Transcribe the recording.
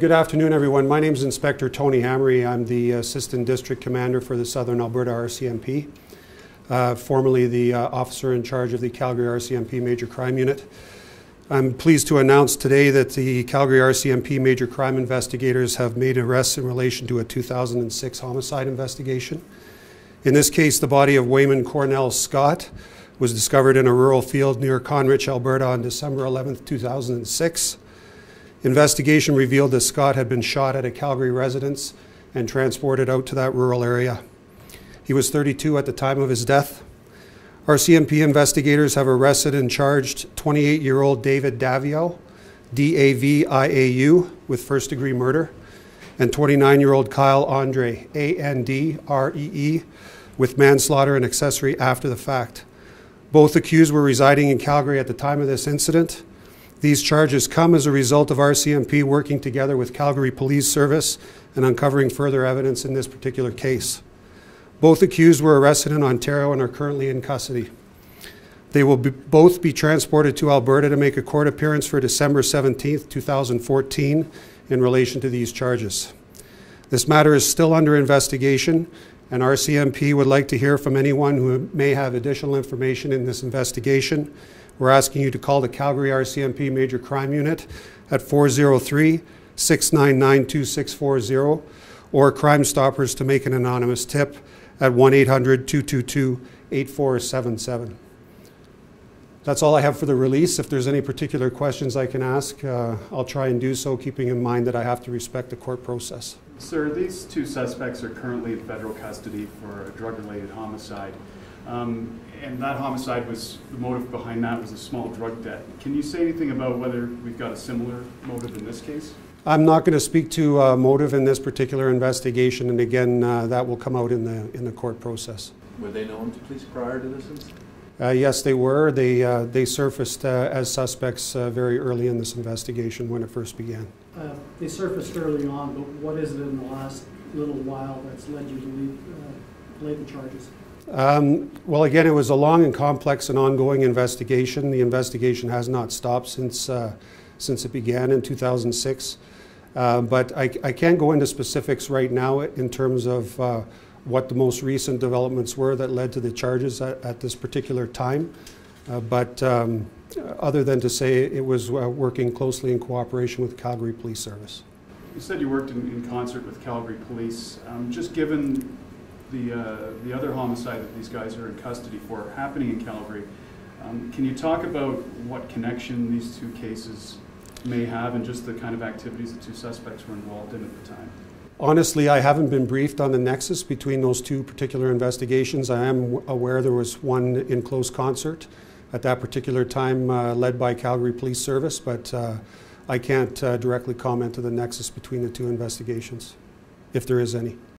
Good afternoon, everyone. My name is Inspector Tony Hamry. I'm the Assistant District Commander for the Southern Alberta RCMP, formerly the officer in charge of the Calgary RCMP Major Crime Unit. I'm pleased to announce today that the Calgary RCMP Major Crime investigators have made arrests in relation to a 2006 homicide investigation. In this case, the body of Wayman Cornell Scott was discovered in a rural field near Conrich, Alberta on December 11, 2006. Investigation revealed that Scott had been shot at a Calgary residence and transported out to that rural area. He was 32 at the time of his death. RCMP investigators have arrested and charged 28-year-old David Daviau, D-A-V-I-A-U, with first-degree murder, and 29-year-old Kyle Andree, A-N-D-R-E-E, with manslaughter and accessory after the fact. Both accused were residing in Calgary at the time of this incident. These charges come as a result of RCMP working together with Calgary Police Service and uncovering further evidence in this particular case. Both accused were arrested in Ontario and are currently in custody. They will both be transported to Alberta to make a court appearance for December 17, 2014 in relation to these charges. This matter is still under investigation, and RCMP would like to hear from anyone who may have additional information in this investigation. We're asking you to call the Calgary RCMP Major Crime Unit at 403-699-2640 or Crimestoppers to make an anonymous tip at 1-800-222-8477. That's all I have for the release. If there's any particular questions I can ask, I'll try and do so, keeping in mind that I have to respect the court process. Sir, these two suspects are currently in federal custody for a drug-related homicide. And that homicide was, the motive behind that was a small drug debt. Can you say anything about whether we've got a similar motive in this case? I'm not going to speak to motive in this particular investigation, and again, that will come out in the court process. Were they known to police prior to this incident? Yes, they were. They surfaced as suspects very early in this investigation when it first began. They surfaced early on, but what is it in the last little while that's led you to lay the charges? Well, again, it was a long and complex and ongoing investigation. The investigation has not stopped since it began in 2006. But I can't go into specifics right now in terms of what the most recent developments were that led to the charges at this particular time. But other than to say it was working closely in cooperation with the Calgary Police Service. You said you worked in concert with Calgary Police. Just given the other homicide that these guys are in custody for happening in Calgary, can you talk about what connection these two cases may have and just the kind of activities the two suspects were involved in at the time? Honestly, I haven't been briefed on the nexus between those two particular investigations. I am aware there was one in close concert at that particular time led by Calgary Police Service, but I can't directly comment to the nexus between the two investigations, if there is any.